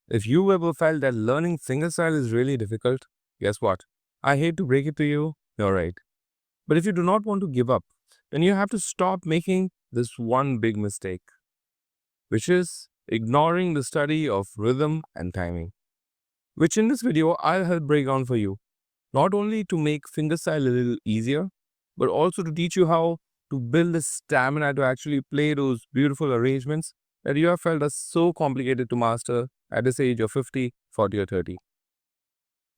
If you ever felt that learning fingerstyle is really difficult, guess what? I hate to break it to you, you're right. But if you do not want to give up, then you have to stop making this one big mistake, which is ignoring the study of rhythm and timing, which in this video I'll help break down for you, not only to make fingerstyle a little easier, but also to teach you how to build the stamina to actually play those beautiful arrangements that you have felt are so complicated to master at this age of 50, 40 or 30.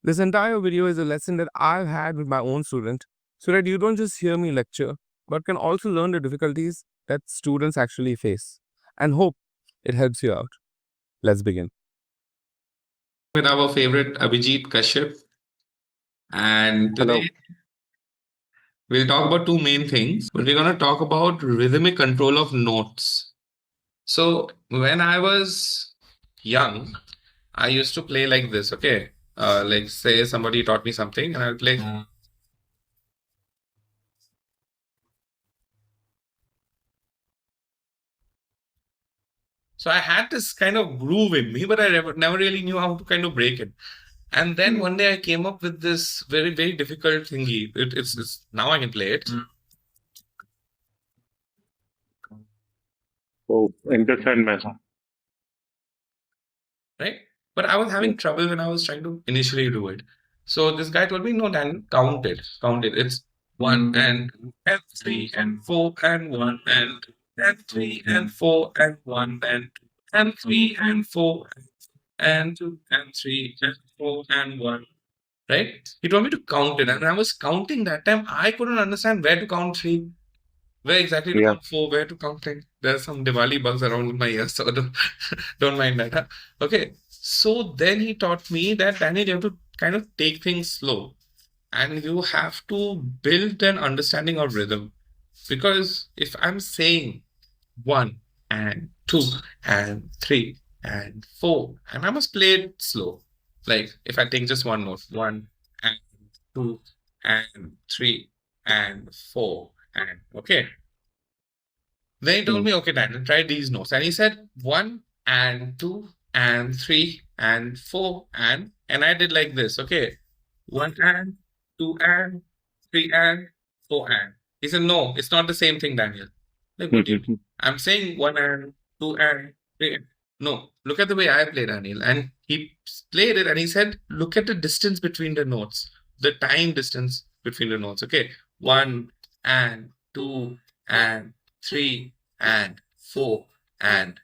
This entire video is a lesson that I've had with my own student so that you don't just hear me lecture, but can also learn the difficulties that students actually face and hope it helps you out. Let's begin. With our favorite Abhijit Kashyap. And Hello. today we'll talk about two main things, but we're going to talk about rhythmic control of notes. So, when I was young, I used to play like this, okay? Like, say somebody taught me something and I'll play. So, I had this kind of groove in me, but I never really knew how to kind of break it. And then one day I came up with this very, very difficult thingy. It's now I can play it. Oh, understand, man. Right? But I was having trouble when I was trying to initially do it. So this guy told me, no, Dan, count it. Count it. It's 1 and 2 and 3 and 4 and 1 and 2 and 3 and 4 and 1. Right? He told me to count it. And I was counting that time. I couldn't understand where to count 3, where exactly to Yeah. count 4, where to count 10. There's some Diwali bugs around in my ears, so don't mind that. Huh? Okay. So then he taught me that Daniel, you have to kind of take things slow and you have to build an understanding of rhythm. Because if I'm saying 1 and 2 and 3 and 4, and I must play it slow. Like if I take just one note, 1 and 2 and 3 and 4 and okay. Then he told me, okay, Daniel, try these notes. And he said 1 and 2 and 3 and 4 and I did like this, okay. 1 and 2 and 3 and 4 and. He said, no, it's not the same thing, Daniel. Like, what do you do? I'm saying 1 and 2 and 3 and. No, look at the way I play, Daniel. And he played it and he said, look at the distance between the notes, the time distance between the notes. Okay. 1 and 2 and 3 and 4 and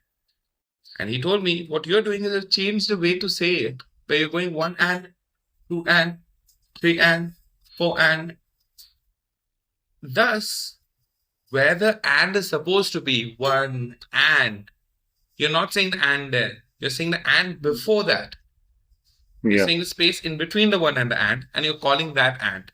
he told me what you're doing is change the way to say it, where you're going 1 and 2 and 3 and 4 and. Thus, where the and is supposed to be 1 and, you're not saying the and there, you're saying the and before that. You're Yeah. saying the space in between the 1 and the and you're calling that and.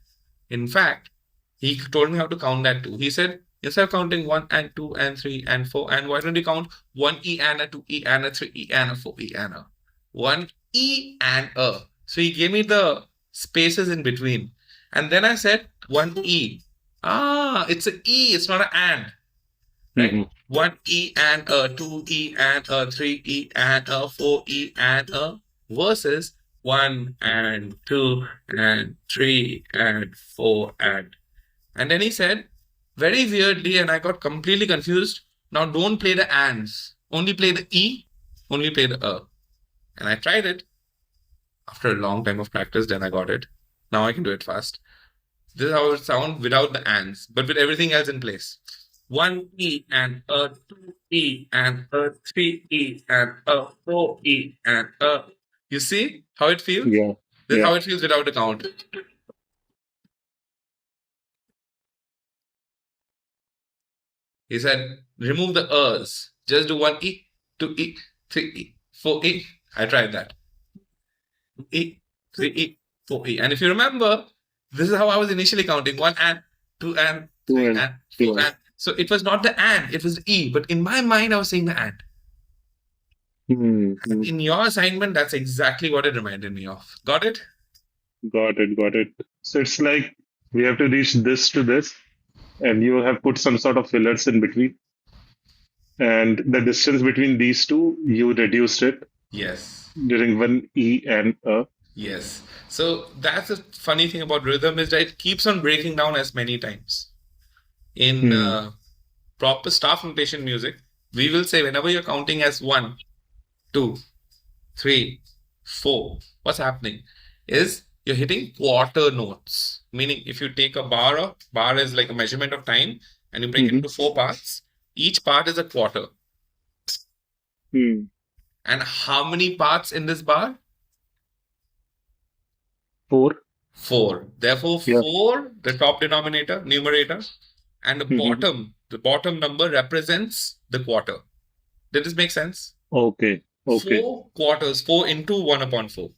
In fact, he told me how to count that too. He said, instead of counting 1 and 2 and 3 and 4 and why don't you count 1 E and a 2 E and a 3 E and a 4 E and a 1 E and a. So he gave me the spaces in between. And then I said 1 E. Ah, it's an E, it's not an and. Right? Mhm. 1 E and a, 2 E and a, 3 E and a, 4 E and a versus 1 and 2 and 3 and 4 and. And then he said, very weirdly, and I got completely confused. Now don't play the ands. Only play the E, only play the A. And I tried it. After a long time of practice, then I got it. Now I can do it fast. This is how it sounds without the ands, but with everything else in place. 1 E and a, 2 E and a, 3 E and a, 4 E and a. You see how it feels? Yeah. This is Yeah. how it feels without a count. He said, remove the E's. Just do 1 E, 2 E, 3 E, 4 E. I tried that. 2 E, 3 E, 4 E. And if you remember, this is how I was initially counting 1 and 2 and 3 2 and and 3 4 and. So it was not the and, it was the E. But in my mind, I was saying the and. Mhm. In your assignment, that's exactly what it reminded me of. Got it? Got it. Got it. So it's like we have to reach this to this, and you have put some sort of fillers in between. And the distance between these two, you reduced it. Yes. during one E and a. Yes. So that's the funny thing about rhythm is that it keeps on breaking down as many times. In Hmm. proper staff notation music, we will say whenever you're counting as 1, 2, 3, 4, what's happening is you're hitting quarter notes. Meaning, if you take a bar is like a measurement of time, and you break it Mm-hmm. into four parts, each part is a quarter. Hmm. And how many parts in this bar? Four. Four. Therefore, Yeah. four, the top denominator, numerator, and Mm-hmm. the bottom number represents the quarter. Did this make sense? Okay. Okay. Four quarters, 4 into 1/4.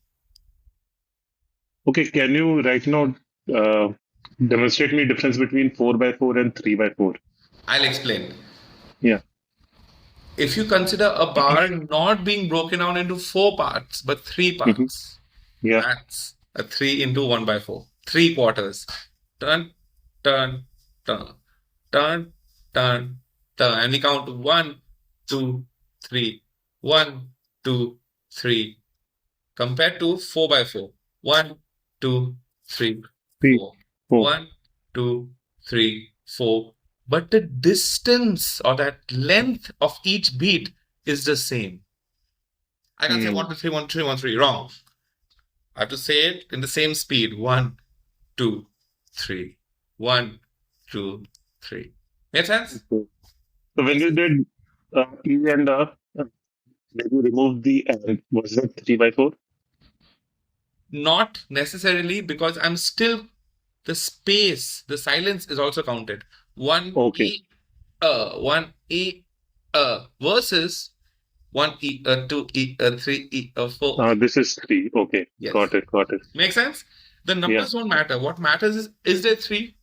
Okay. Can you right now uh, demonstrate me difference between 4/4 and 3/4? I'll explain. Yeah. If you consider a bar not being broken down into four parts, but three Mm-hmm. parts, Yeah. that's a 3 into 1/4. Three quarters. Turn, turn, turn, turn, turn, turn. And we count 1, 2, 3. 1, 2, 3. Compared to 4/4. 1, 2, 3, Three. 4. Four. 1, 2, 3, 4. But the distance or that length of each beat is the same. I can't say Hmm. 1, 2, 3, 1, 2, 3, 1, 2, 3. Wrong. I have to say it in the same speed. 1, 2, 3. 1, 2, 3. Make sense? Okay. So when you did E and did you remove the and? Was that 3/4? Not necessarily, because I'm still the space, the silence is also counted. One Okay. E, one E, versus one E, 2 E, 3 E, 4. This is three. Okay. Yes. Got it. Got it. Make sense? The Yeah. numbers don't matter. What matters is there three?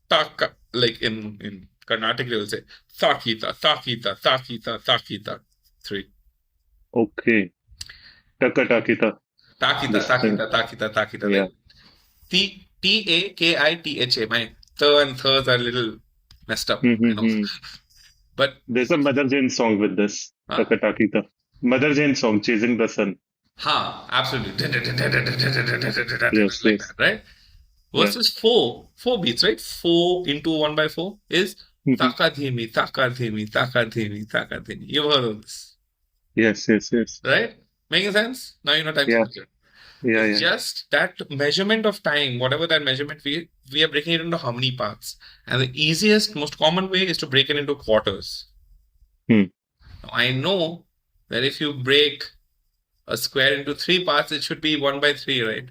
Taka, like in Carnatic, they will say Takita, Takita, Takita, Takita. Three. Okay. Takatakita. Takita, This thing. Takita, Takita, Takita. Yeah. Like Takitha. My th and ths are a little messed up, I know. Mm-hmm. But There's a Mother Jane song with this. huh? Takatakita. Mother Jane song, Chasing the Sun. Absolutely. Yes. Like Yes. that, right? Yeah. Versus four beats, right? 4 into 1/4 is Mm-hmm. taka dhimi, taka dhimi, taka dhimi, taka dhimi. You've heard of this, Yes. Yes. Yes. right? Making sense? Now you know time Yeah. signature. Yeah. It's Yeah. just that measurement of time, whatever that measurement, we are breaking it into how many parts. And the easiest, most common way is to break it into quarters. Hmm. Now, I know that if you break a square into three parts, it should be 1/3, right?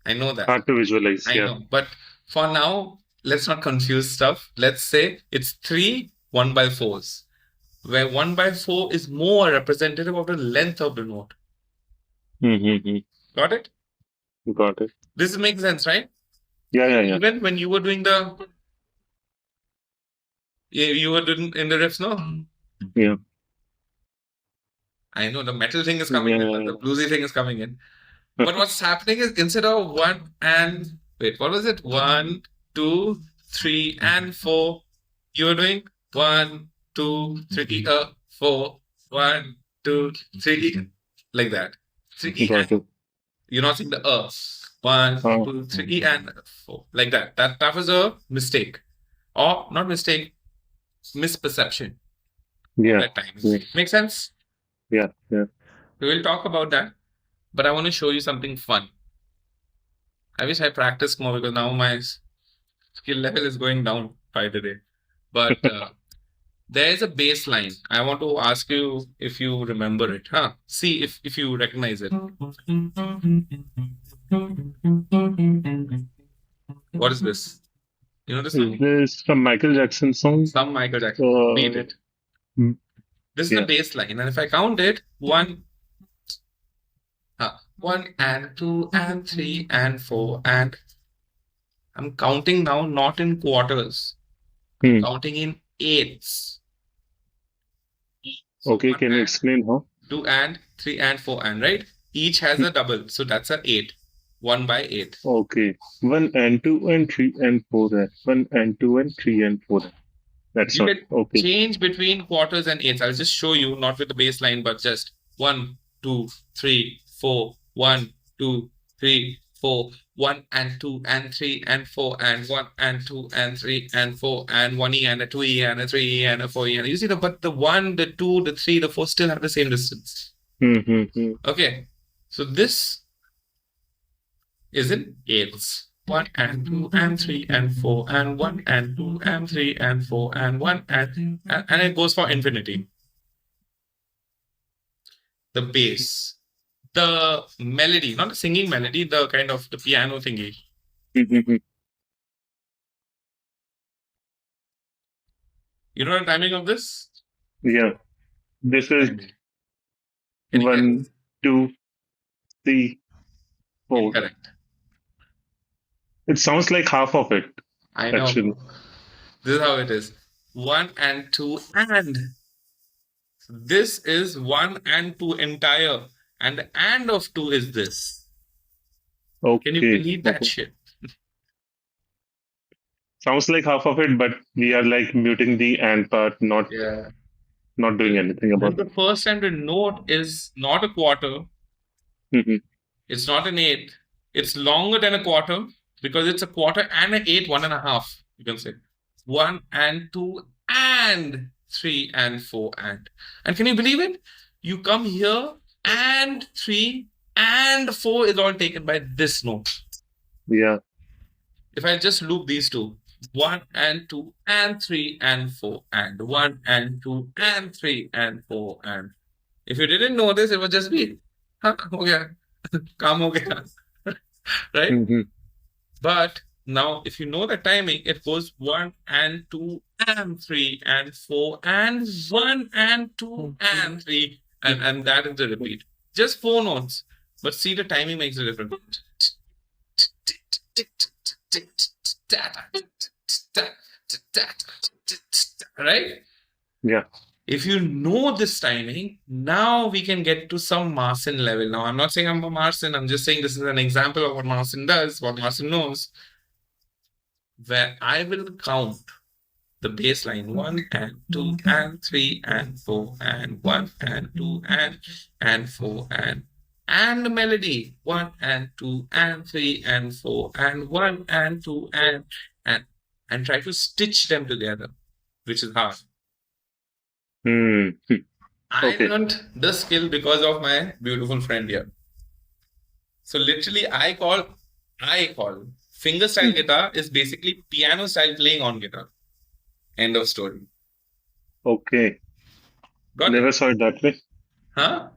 I know that. Hard to visualize. I Yeah. know. But for now, let's not confuse stuff. Let's say it's three 1/4s, where 1/4 is more representative of the length of the note. Mm-hmm. Got it? Got it. This makes sense, right? Yeah. Yeah. Yeah. Even when you were doing you were doing in the riffs, no? Yeah. I know the metal thing is coming in, Yeah. the bluesy thing is coming in. But what's happening is instead of what was it? 1, 2, 3, and 4. You were doing 1, 2, 3, 4. 1, 2, 3, like that. 3 Got and it. you're not seeing the One, Uh, 2, 3, and 4. Like that. That was a mistake. Or not mistake, misperception of yeah. that time. Yeah. Make sense? Yeah. Yeah. We will talk about that. But I want to show you something fun. I wish I practiced more because now my skill level is going down by the day. But there is a bass line. I want to ask you if you remember it. Huh? See if you recognize it. What is this? You know this Is song? this some Michael Jackson song? Some Michael Jackson. Beat it. Mm, This is the yeah. bass line. And if I count it, 1, 2, and 3, and 4, and I'm counting now not in quarters. Hmm. Counting in eighths. So Okay. 1 Can you and explain how? 2 and 3 and 4 and, right? Each has a double, so that's a 8. 1/8. Okay. 1 and 2 and 3 and 4. 1 and 2 and 3 and 4. That's You all. can Okay. change between quarters and eighths. I'll just show you, not with the bass line, but just 1, 2, 3, 4, 1, 2, 3, 4, 1 and 2 and 3 and 4 and 1 and 2 and 3 and 4 and 1 E and a 2 E and a 3 E and a 4 E. And you see, but the 1, the 2, the 3, the 4 still have the same distance. Okay. So this is in eighths. 1 and 2 and 3 and 4 and 1 and 2 and 3 and 4 and 1 and it goes for infinity. The bass, the melody, not the singing melody, the kind of the piano thingy. You know the timing of this? Yeah. This is Can you 1, 2, 3, 4. Incorrect. It sounds like half of it, I know. actually. This is how it is. 1 and 2 and. This is 1 and 2 entire. And the and of 2 is this. Okay. Can you believe that shit? Sounds like half of it, but we are like muting the and part, not doing anything about The first time the note is not a quarter. it. It's not an eighth. It's longer than a quarter because it's a quarter and an eighth, 1.5. You can say 1 and 2 and 3 and 4 and. And can you believe it? You come here and 3 and 4 is all taken by this note. Yeah. If I just loop these two, 1 and 2 and 3 and 4 and 1 and 2 and 3 and 4 and. If you didn't know this, it would just be, huh, okay. काम हो गया. Right? But now, if you know the timing, it goes 1 and 2 and 3 and 4 and 1 and 2 and 3 and that is the repeat. Just 4 notes. But see, the timing makes a difference. Right? Yeah. If you know this timing, now we can get to some Marcin level. Now, I'm not saying I'm a Marcin. I'm just saying this is an example of what Marcin does, what Marcin knows, where I will count the bass line 1 and 2 and 3 and 4 and 1 and 2 and 4 and the melody 1 and 2 and 3 and 4 and 1 and 2 and try to stitch them together, which is hard. I learned the skill because of my beautiful friend here. So literally, I call fingerstyle guitar is basically piano style playing on guitar. End of story. Okay. Never saw it that way. Huh?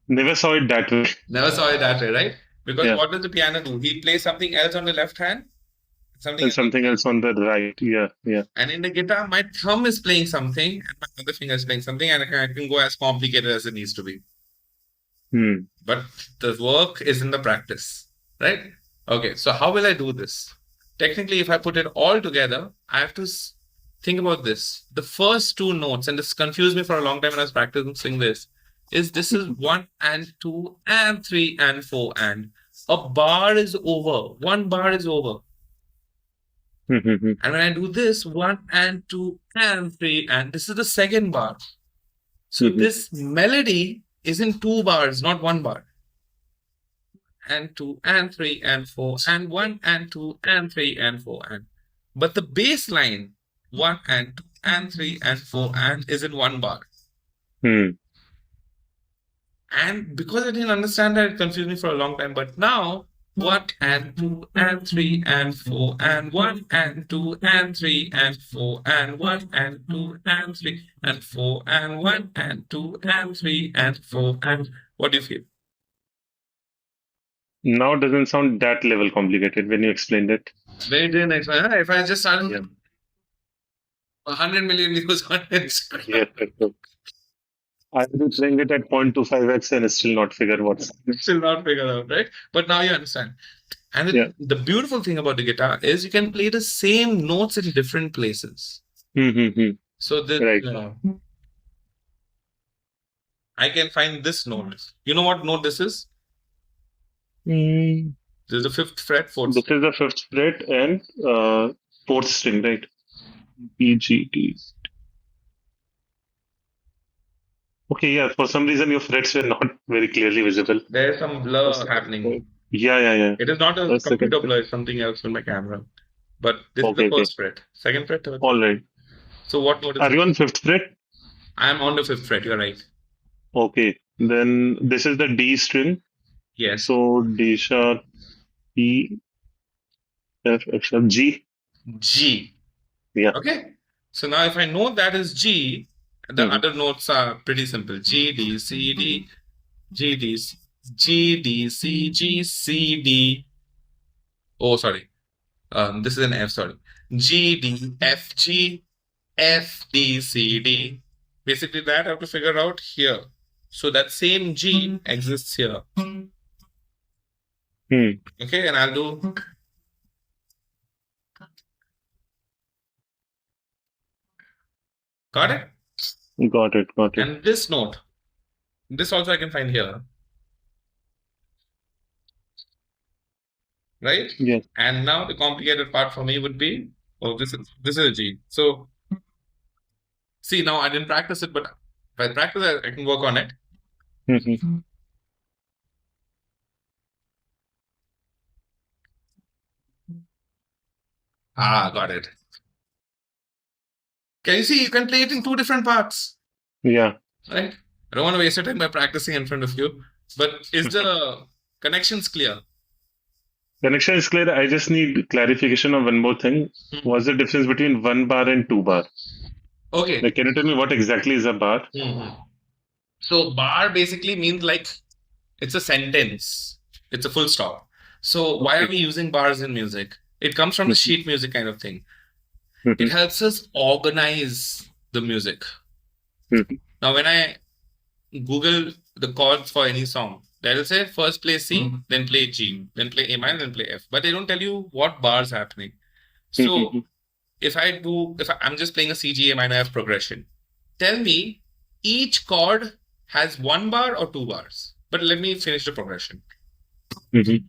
Never saw it that way. Never saw it that way, right? Because what does the piano do? He plays something else on the left hand, something else on the right. Yeah. And in the guitar, my thumb is playing something, and my other finger is playing something, and I can go as complicated as it needs to be. But the work is in the practice, right? Okay, so how will I do this? Technically, if I put it all together, I have to think about this. The first 2 notes, and this confused me for a long time when I was practicing this is 1 and 2 and 3 and 4 and. A bar is over. 1 bar is over. And when I do this, 1 and 2 and 3 and this is the second bar. So this melody is in 2 bars, not 1 bar. And 2 and 3 and 4 and 1 and 2 and 3 and 4 and. But the bass line 1 and 2 and 3 and 4 and is in 1 bar. And because I didn't understand that, it confused me for a long time. But now, 1 and 2 and 3 and 4 and 1 and 2 and 3 and 4 and 1 and 2 and 3 and 4 and 1 and 2 and 3 and 4 and. What do you feel? Now it doesn't sound that level complicated when you explained it. Very didn't explain. If I just started 100 million views on Instagram. Yeah. I will be playing it at 0.25x and still not figure what's. Still not figure out, right? But now you understand. And the beautiful thing about the guitar is you can play the same notes in different places. So I can find this note. You know what note this is? This is the 5th fret, 4th. This is the 5th fret and 4th string, right? E, G, D. Okay, yeah. For some reason, your frets were not very clearly visible. There's some A blur second fret. happening. Yeah, yeah, yeah. It is not a A second computer fret. blur, it's something else in my camera. But this is the Okay, okay. first fret. Second fret, third fret. All right. So what note is Are it? you on fifth fret? I am on the fifth fret, you're right. Okay. Then this is the D string. Yes. So D sharp, E, F sharp, G. G. Yeah. Okay. So now if I know that is G, the Hmm. other notes are pretty simple. G, D, C, D, G, D, C, G, D, C, G, C, D. Oh, sorry. This is an F, sorry. G, D, F, G, F, D, C, D. Basically, that I have to figure out here. So that same G exists here. Hmm. Okay, and I'll do. Got it? Got it. Got it. And this note, this also I can find here, right? Yes. And now the complicated part for me would be, oh, this is a G. So see, now I didn't practice it, but if I practice it, I can work on it. Hmm. Ah, got it. Can you see? You can play it in two different parts, Yeah. right? I don't want to waste your time by practicing in front of you, but is the connections clear? Connection is clear. I just need clarification on one more thing. What's the difference between one bar and two bar? Okay. Like, can you tell me what exactly is a bar? Mhm. So bar basically means like it's a sentence. It's a full stop. So why are Okay. we using bars in music? It comes from the Mhm. sheet music kind of thing. It Mhm. helps us organize the music. Mhm. Now, when I Google the chords for any song, they'll say first play C, then play G, then play A minor, then play F. But they don't tell you what bars happening. So Mhm. I'm just playing a C, G, A minor, F progression, tell me each chord has one bar or two bars. But let me finish the progression. Mhm.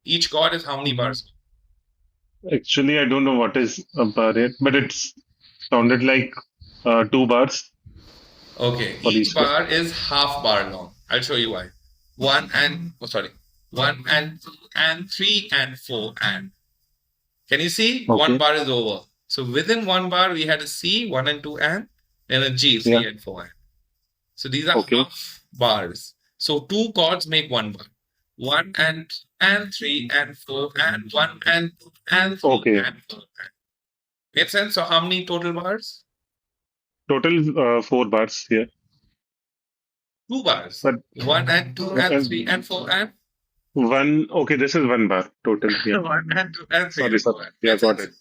Each chord is how many bars? Actually, I don't know what is a bar yet, but it's sounded like two bars Okay, for each each chord. bar is half bar long. I'll show you why. One and oh sorry, one and two and three and four and. Can you see? One Okay. bar is over. So within one bar we had a C, one and two and, then a G, Yeah. three and four and. So these are Okay. half bars. So two chords make one bar. One and three and four and one and two and three Okay. and four. Make sense? So how many total bars? Total four bars here. Two bars. But One and two and three and four and one. Okay, this is one bar total. Yeah. one and two and three Sorry, and sir. four and. Yeah, Make got sense? it.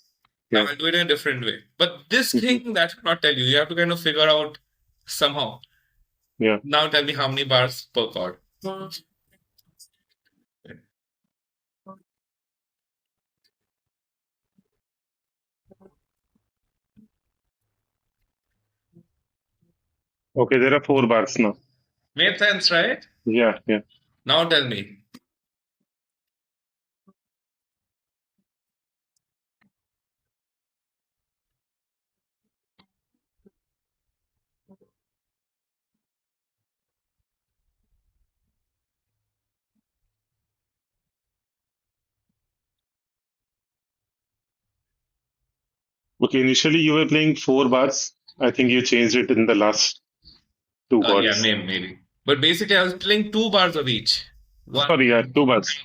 Now Yeah. I'll do it in a different way. But this Mhm. thing that I cannot tell you, you have to kind of figure out somehow. Yeah. Now tell me how many bars per chord. Okay, there are four bars now. Made sense, right? Yeah. Yeah. Now tell me. Okay, initially you were playing four bars. I think you changed it in the last two Yeah, chords. maybe. But basically, I was playing two bars of each. One, Sorry, yeah, two bars.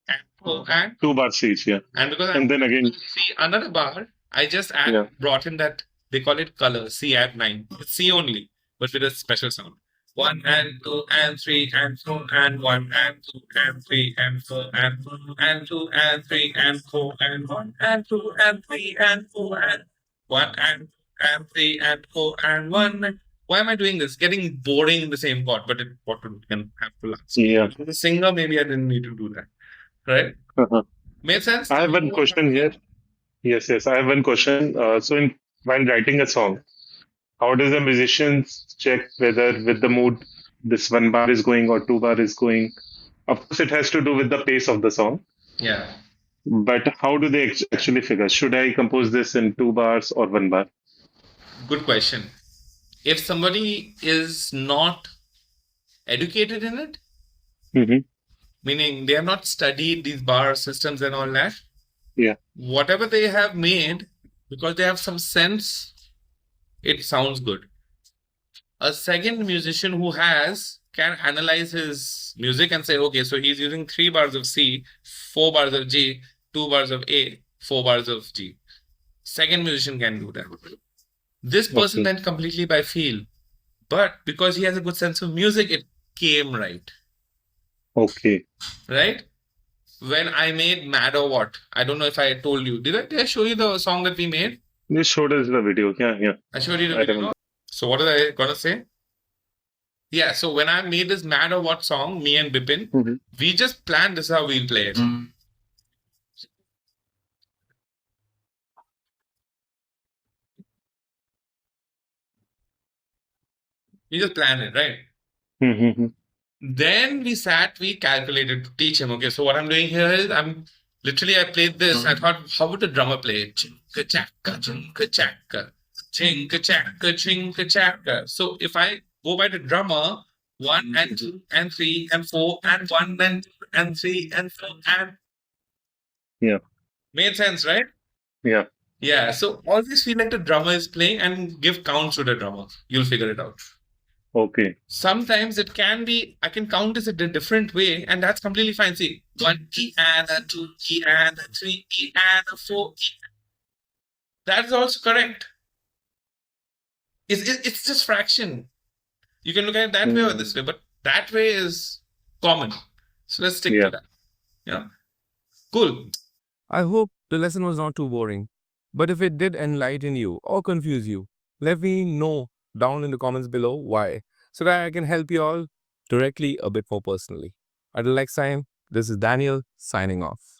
and four, and Two bars each, yeah. and because I'm And then going again, to see another bar, I just yeah. brought in that they call it color C add 9. It's C only, but with a special sound. One and two and three and four and one and two and three and four and one and two and three and four and one and two and three and four and one and two and three and four and one. Why am I doing this? Getting boring in the same chord, but what can have to last. Yeah. As a singer, maybe I didn't need to do that. Right? Uh-huh. Made sense? I have one question here. Yes, yes. I have one question. So, while writing a song, how does a musician check whether with the mood this one bar is going or two bar is going? Of course, it has to do with the pace of the song. Yeah. But how do they actually figure? Should I compose this in 2 bars or 1 bar? Good question. If somebody is not educated in it, Hmm. meaning they have not studied these bar systems and all that, Yeah. whatever they have made, because they have some sense, it sounds good. A second musician who has can analyze his music and say, okay, so he's using 3 bars of C, 4 bars of G, 2 bars of A, 4 bars of G. Second musician can do that. This person Okay. went completely by feel, but because he has a good sense of music, it came right. Okay. Right? When I made Mad or What, I don't know if I told you. Did I show you the song that we made? You showed us the video. Yeah, yeah. I showed you the I video. remember. No? So what was I gonna say? Yeah, so when I made this Mad or What song, me and Bipin, Hmm. we just planned this how we'll play it. We just planned it, right? Hmm. Then we sat, we calculated to teach him. Okay, so what I'm doing here is I played this. I thought, how would a drummer play it? Chinka chaka, chinka chaka, chinka chaka, chinka chaka. So if I go by the drummer, 1 and 2 and 3 and 4 and 1 and 2 and 3 and 4 and Yeah. made sense, right? Yeah. Yeah. So always feel like the drummer is playing and give counts to the drummer. You'll figure it out. Okay. Sometimes it can be, I can count this in a different way, and that's completely fine. See, 1 E and a 2 E and a 3 E and a 4 E. That is also correct. It's just fraction. You can look at it that way or this way, but that way is common. So let's stick to Yeah. that. Yeah. Cool. I hope the lesson was not too boring. But if it did enlighten you or confuse you, let me know down in the comments below why, so that I can help you all directly a bit more personally. Until next time, this is Daniel signing off.